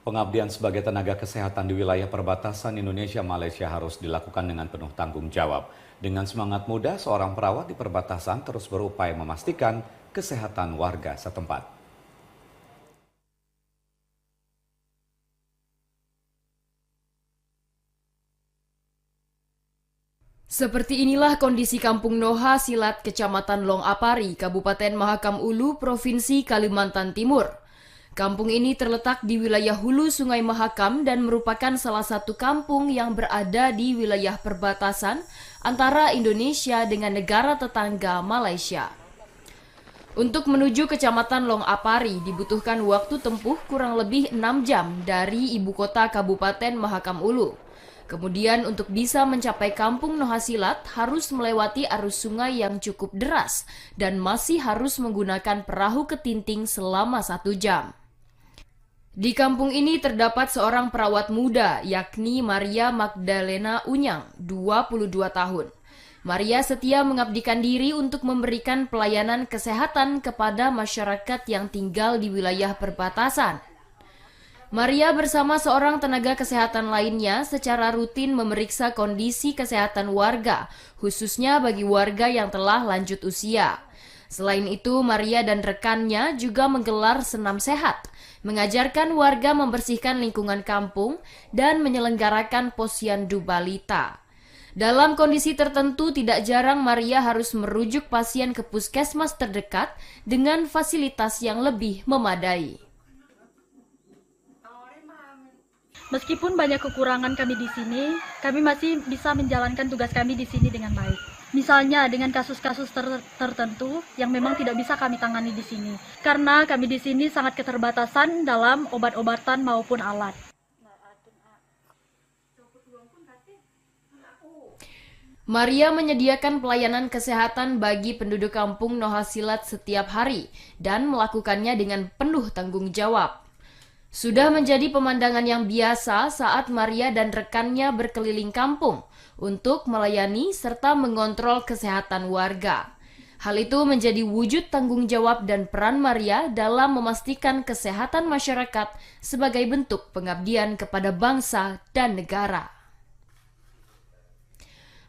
Pengabdian sebagai tenaga kesehatan di wilayah perbatasan Indonesia-Malaysia harus dilakukan dengan penuh tanggung jawab. Dengan semangat muda, seorang perawat di perbatasan terus berupaya memastikan kesehatan warga setempat. Seperti inilah kondisi Kampung Noha Silat, Kecamatan Long Apari, Kabupaten Mahakam Ulu, Provinsi Kalimantan Timur. Kampung ini terletak di wilayah hulu Sungai Mahakam dan merupakan salah satu kampung yang berada di wilayah perbatasan antara Indonesia dengan negara tetangga Malaysia. Untuk menuju Kecamatan Long Apari dibutuhkan waktu tempuh kurang lebih 6 jam dari ibu kota Kabupaten Mahakam Ulu. Kemudian untuk bisa mencapai Kampung Noha Silat harus melewati arus sungai yang cukup deras dan masih harus menggunakan perahu ketinting selama 1 jam. Di kampung ini terdapat seorang perawat muda yakni Maria Magdalena Unyang, 22 tahun. Maria setia mengabdikan diri untuk memberikan pelayanan kesehatan kepada masyarakat yang tinggal di wilayah perbatasan. Maria bersama seorang tenaga kesehatan lainnya secara rutin memeriksa kondisi kesehatan warga, khususnya bagi warga yang telah lanjut usia. Selain itu, Maria dan rekannya juga menggelar senam sehat, mengajarkan warga membersihkan lingkungan kampung, dan menyelenggarakan posyandu balita. Dalam kondisi tertentu, tidak jarang Maria harus merujuk pasien ke puskesmas terdekat dengan fasilitas yang lebih memadai. Meskipun banyak kekurangan kami di sini, kami masih bisa menjalankan tugas kami di sini dengan baik. Misalnya dengan kasus-kasus tertentu yang memang tidak bisa kami tangani di sini. Karena kami di sini sangat keterbatasan dalam obat-obatan maupun alat. Maria menyediakan pelayanan kesehatan bagi penduduk kampung Noha Silat setiap hari dan melakukannya dengan penuh tanggung jawab. Sudah menjadi pemandangan yang biasa saat Maria dan rekannya berkeliling kampung untuk melayani serta mengontrol kesehatan warga. Hal itu menjadi wujud tanggung jawab dan peran Maria dalam memastikan kesehatan masyarakat sebagai bentuk pengabdian kepada bangsa dan negara.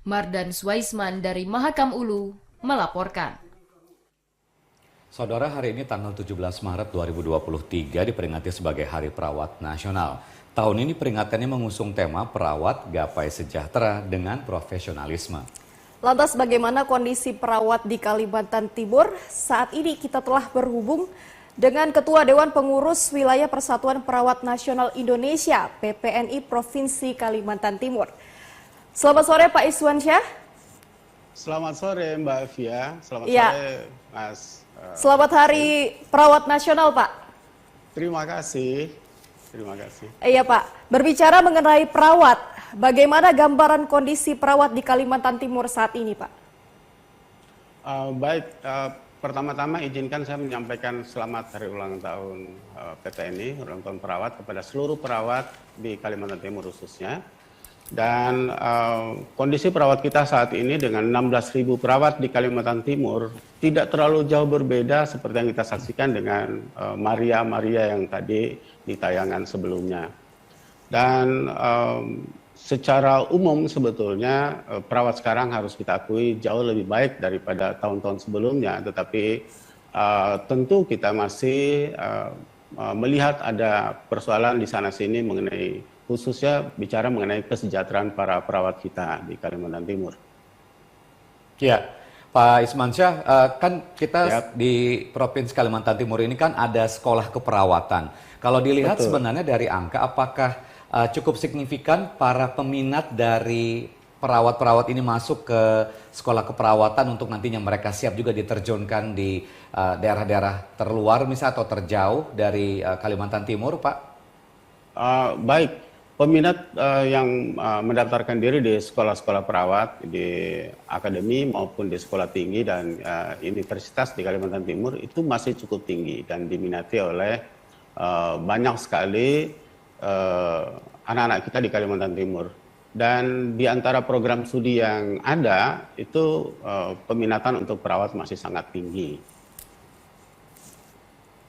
Mardan Swaisman dari Mahakam Ulu melaporkan. Saudara, hari ini tanggal 17 Maret 2023 diperingati sebagai Hari Perawat Nasional. Tahun ini peringatannya mengusung tema Perawat Gapai Sejahtera dengan Profesionalisme. Lantas bagaimana kondisi perawat di Kalimantan Timur? Saat ini kita telah berhubung dengan Ketua Dewan Pengurus Wilayah Persatuan Perawat Nasional Indonesia (PPNI) Provinsi Kalimantan Timur. Selamat sore Pak Iswansyah. Selamat sore Mbak Fia, selamat sore Mas. Selamat Hari Perawat Nasional, Pak. Terima kasih. Iya, Pak. Berbicara mengenai perawat, bagaimana gambaran kondisi perawat di Kalimantan Timur saat ini, Pak? Pertama-tama izinkan saya menyampaikan selamat hari ulang tahun PPNI, ulang tahun perawat kepada seluruh perawat di Kalimantan Timur khususnya. Dan kondisi perawat kita saat ini dengan 16.000 perawat di Kalimantan Timur tidak terlalu jauh berbeda seperti yang kita saksikan dengan Maria yang tadi di tayangan sebelumnya. Dan secara umum sebetulnya perawat sekarang harus kita akui jauh lebih baik daripada tahun-tahun sebelumnya. Tetapi tentu kita masih melihat ada persoalan di sana-sini mengenai khususnya bicara mengenai kesejahteraan para perawat kita di Kalimantan Timur. Ya, Pak Ismansyah, kan kita di Provinsi Kalimantan Timur ini kan ada sekolah keperawatan. Kalau dilihat sebenarnya dari angka, apakah cukup signifikan para peminat dari perawat-perawat ini masuk ke sekolah keperawatan untuk nantinya mereka siap juga diterjunkan di daerah-daerah terluar misalnya atau terjauh dari Kalimantan Timur, Pak? Baik. Peminat yang mendaftarkan diri di sekolah-sekolah perawat, di akademi maupun di sekolah tinggi dan universitas di Kalimantan Timur itu masih cukup tinggi dan diminati oleh banyak sekali anak-anak kita di Kalimantan Timur. Dan di antara program studi yang ada itu peminatan untuk perawat masih sangat tinggi.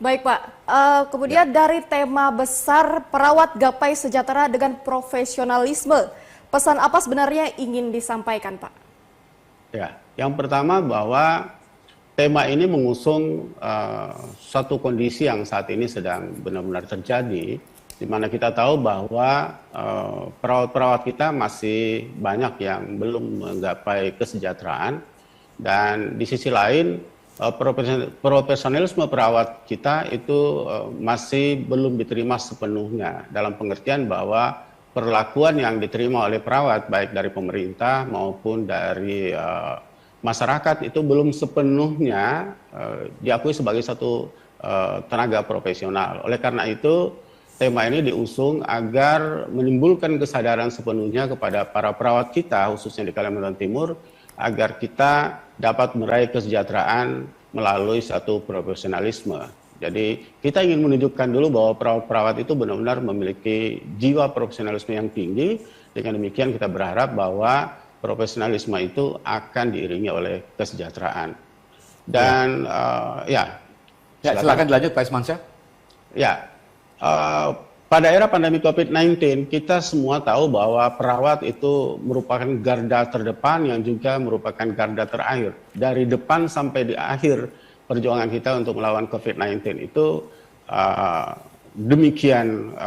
Baik Pak, kemudian dari tema besar perawat gapai sejahtera dengan profesionalisme, pesan apa sebenarnya ingin disampaikan Pak? Ya, yang pertama bahwa tema ini mengusung satu kondisi yang saat ini sedang benar-benar terjadi, di mana kita tahu bahwa perawat-perawat kita masih banyak yang belum menggapai kesejahteraan, dan di sisi lain profesionalisme perawat kita itu masih belum diterima sepenuhnya, dalam pengertian bahwa perlakuan yang diterima oleh perawat baik dari pemerintah maupun dari masyarakat itu belum sepenuhnya diakui sebagai satu tenaga profesional. Oleh karena itu tema ini diusung agar menimbulkan kesadaran sepenuhnya kepada para perawat kita, khususnya di Kalimantan Timur, agar kita dapat meraih kesejahteraan melalui satu profesionalisme. Jadi kita ingin menunjukkan dulu bahwa perawat-perawat itu benar-benar memiliki jiwa profesionalisme yang tinggi. Dengan demikian kita berharap bahwa profesionalisme itu akan diiringi oleh kesejahteraan. Dan silakan dilanjut Pak Ismansyah. Ya, pada era pandemi COVID-19, kita semua tahu bahwa perawat itu merupakan garda terdepan yang juga merupakan garda terakhir. Dari depan sampai di akhir perjuangan kita untuk melawan COVID-19 itu demikian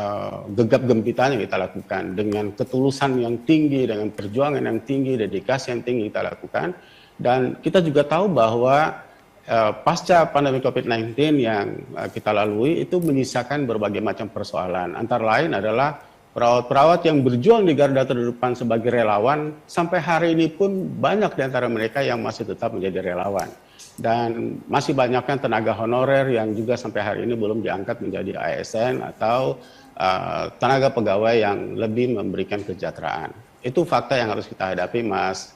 gegap gempitanya kita lakukan. Dengan ketulusan yang tinggi, dengan perjuangan yang tinggi, dedikasi yang tinggi kita lakukan. Dan kita juga tahu bahwa pasca pandemi COVID-19 yang kita lalui itu menyisakan berbagai macam persoalan. Antara lain adalah perawat-perawat yang berjuang di garda terdepan sebagai relawan, sampai hari ini pun banyak di antara mereka yang masih tetap menjadi relawan. Dan masih banyaknya tenaga honorer yang juga sampai hari ini belum diangkat menjadi ASN atau tenaga pegawai yang lebih memberikan kesejahteraan. Itu fakta yang harus kita hadapi, Mas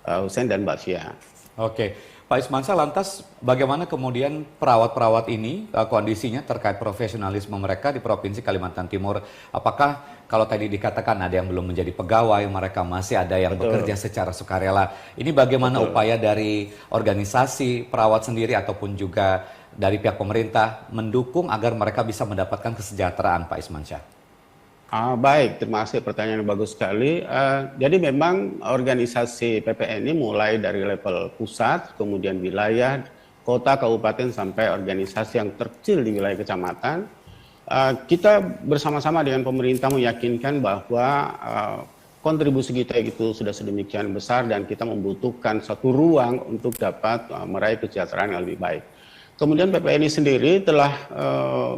Hussein dan Mbak Fia. Oke. Pak Ismansyah, lantas bagaimana kemudian perawat-perawat ini kondisinya terkait profesionalisme mereka di Provinsi Kalimantan Timur? Apakah kalau tadi dikatakan ada yang belum menjadi pegawai, mereka masih ada yang bekerja secara sukarela. Ini bagaimana upaya dari organisasi perawat sendiri ataupun juga dari pihak pemerintah mendukung agar mereka bisa mendapatkan kesejahteraan, Pak Ismansyah? Baik, terima kasih, pertanyaan yang bagus sekali. Jadi memang organisasi PPNI mulai dari level pusat, kemudian wilayah, kota, kabupaten, sampai organisasi yang terkecil di wilayah kecamatan. Kita bersama-sama dengan pemerintah meyakinkan bahwa kontribusi kita itu sudah sedemikian besar dan kita membutuhkan satu ruang untuk dapat meraih kesejahteraan yang lebih baik. Kemudian PPNI sendiri telah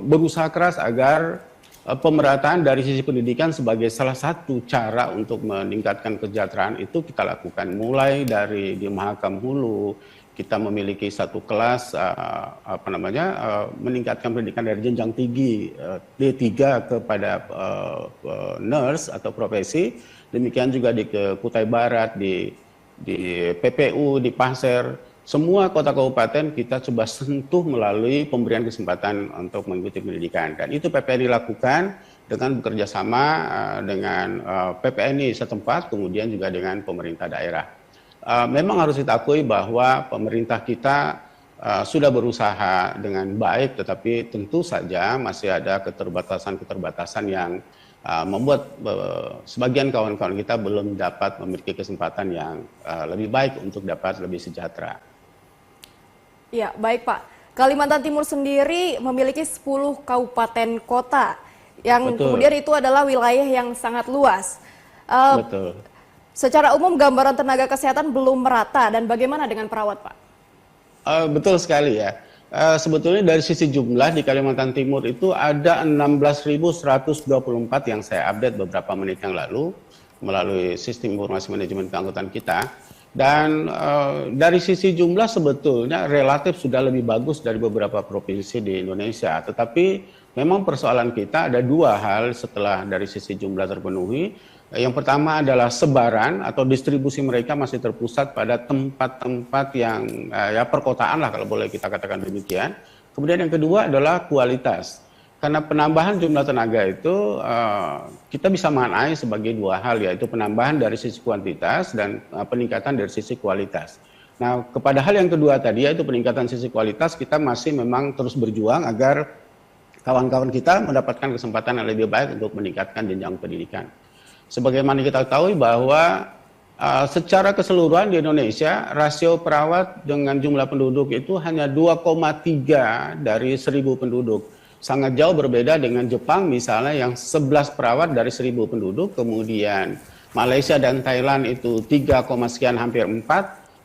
berusaha keras agar pemerataan dari sisi pendidikan sebagai salah satu cara untuk meningkatkan kesejahteraan itu kita lakukan. Mulai dari di Mahakam Hulu, kita memiliki satu kelas meningkatkan pendidikan dari jenjang tinggi D3 kepada nurse atau profesi. Demikian juga di Kutai Barat, di PPU, di Pasir. Semua kota kabupaten kita coba sentuh melalui pemberian kesempatan untuk mengikuti pendidikan. Dan itu PPNI lakukan dengan bekerja sama dengan PPNI setempat, kemudian juga dengan pemerintah daerah. Memang harus kita akui bahwa pemerintah kita sudah berusaha dengan baik, tetapi tentu saja masih ada keterbatasan-keterbatasan yang membuat sebagian kawan-kawan kita belum dapat memiliki kesempatan yang lebih baik untuk dapat lebih sejahtera. Ya, baik Pak. Kalimantan Timur sendiri memiliki 10 kabupaten kota yang kemudian itu adalah wilayah yang sangat luas. Betul. Secara umum gambaran tenaga kesehatan belum merata, dan bagaimana dengan perawat, Pak? Betul sekali ya. Sebetulnya dari sisi jumlah di Kalimantan Timur itu ada 16.124 yang saya update beberapa menit yang lalu melalui sistem informasi manajemen keanggotaan kita. Dan dari sisi jumlah sebetulnya relatif sudah lebih bagus dari beberapa provinsi di Indonesia. Tetapi memang persoalan kita ada dua hal setelah dari sisi jumlah terpenuhi. Yang pertama adalah sebaran atau distribusi mereka masih terpusat pada tempat-tempat yang perkotaan lah kalau boleh kita katakan demikian. Kemudian yang kedua adalah kualitas. Karena penambahan jumlah tenaga itu kita bisa maknai sebagai dua hal, yaitu penambahan dari sisi kuantitas dan peningkatan dari sisi kualitas. Nah, kepada hal yang kedua tadi, yaitu peningkatan sisi kualitas, kita masih memang terus berjuang agar kawan-kawan kita mendapatkan kesempatan yang lebih baik untuk meningkatkan jenjang pendidikan. Sebagaimana kita ketahui bahwa secara keseluruhan di Indonesia, rasio perawat dengan jumlah penduduk itu hanya 2,3 dari 1.000 penduduk. Sangat jauh berbeda dengan Jepang misalnya yang 11 perawat dari 1.000 penduduk, kemudian Malaysia dan Thailand itu 3, sekian hampir 4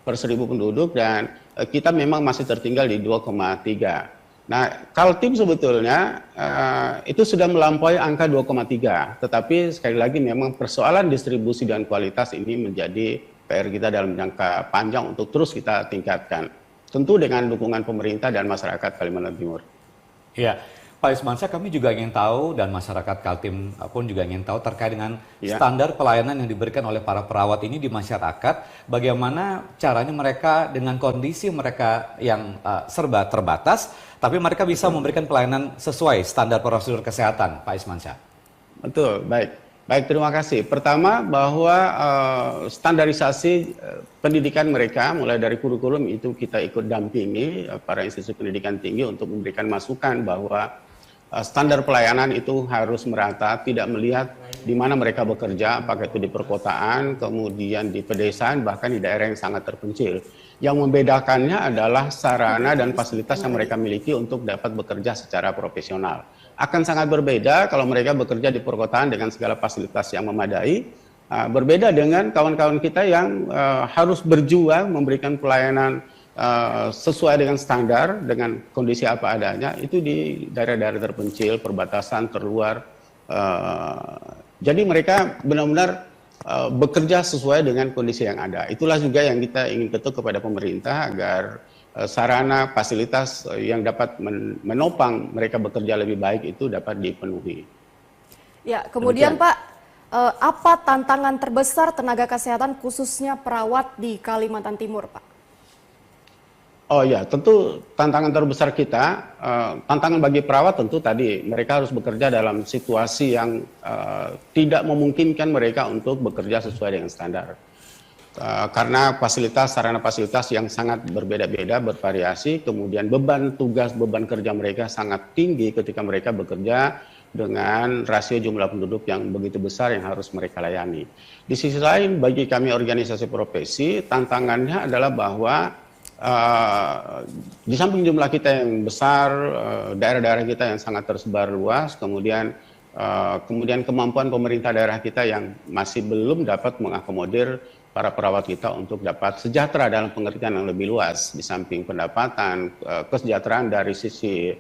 per 1.000 penduduk, dan kita memang masih tertinggal di 2,3. Nah, Kaltim sebetulnya itu sudah melampaui angka 2,3, tetapi sekali lagi memang persoalan distribusi dan kualitas ini menjadi PR kita dalam jangka panjang untuk terus kita tingkatkan. Tentu dengan dukungan pemerintah dan masyarakat Kalimantan Timur. Ya, Pak Ismansyah, kami juga ingin tahu dan masyarakat Kaltim pun juga ingin tahu terkait dengan standar pelayanan yang diberikan oleh para perawat ini di masyarakat. Bagaimana caranya mereka dengan kondisi mereka yang serba terbatas, tapi mereka bisa memberikan pelayanan sesuai standar prosedur kesehatan, Pak Ismansyah. Betul, baik. Baik, terima kasih. Pertama, bahwa standarisasi pendidikan mereka, mulai dari kurikulum itu kita ikut dampingi para institusi pendidikan tinggi untuk memberikan masukan bahwa standar pelayanan itu harus merata, tidak melihat di mana mereka bekerja, apakah itu di perkotaan, kemudian di pedesaan, bahkan di daerah yang sangat terpencil. Yang membedakannya adalah sarana dan fasilitas yang mereka miliki untuk dapat bekerja secara profesional. Akan sangat berbeda kalau mereka bekerja di perkotaan dengan segala fasilitas yang memadai, berbeda dengan kawan-kawan kita yang harus berjuang memberikan pelayanan sesuai dengan standar, dengan kondisi apa adanya, itu di daerah-daerah terpencil, perbatasan, terluar. Jadi mereka benar-benar bekerja sesuai dengan kondisi yang ada. Itulah juga yang kita ingin ketuk kepada pemerintah agar sarana, fasilitas yang dapat menopang mereka bekerja lebih baik itu dapat dipenuhi. Ya, kemudian Pak, apa tantangan terbesar tenaga kesehatan khususnya perawat di Kalimantan Timur, Pak? Oh ya, tentu tantangan terbesar kita, tantangan bagi perawat tentu tadi mereka harus bekerja dalam situasi yang tidak memungkinkan mereka untuk bekerja sesuai dengan standar. Karena fasilitas, sarana fasilitas yang sangat berbeda-beda, bervariasi, kemudian beban tugas, beban kerja mereka sangat tinggi ketika mereka bekerja dengan rasio jumlah penduduk yang begitu besar yang harus mereka layani. Di sisi lain, bagi kami organisasi profesi, tantangannya adalah bahwa di samping jumlah kita yang besar, daerah-daerah kita yang sangat tersebar luas, kemudian kemampuan pemerintah daerah kita yang masih belum dapat mengakomodir para perawat kita untuk dapat sejahtera dalam pengertian yang lebih luas, di samping pendapatan, kesejahteraan dari sisi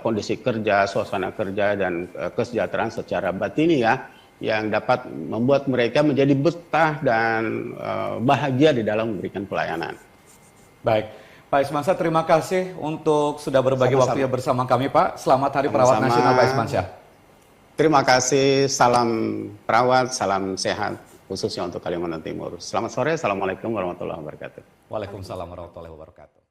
kondisi kerja, suasana kerja, dan kesejahteraan secara batiniah yang dapat membuat mereka menjadi betah dan bahagia di dalam memberikan pelayanan. Baik, Pak Ismansyah, terima kasih untuk sudah berbagi waktunya bersama kami, Pak. Selamat Hari Perawat Nasional, Pak Ismansyah. Terima kasih, salam perawat, salam sehat, khususnya untuk Kalimantan Timur. Selamat sore, Assalamualaikum warahmatullahi wabarakatuh. Waalaikumsalam warahmatullahi wabarakatuh.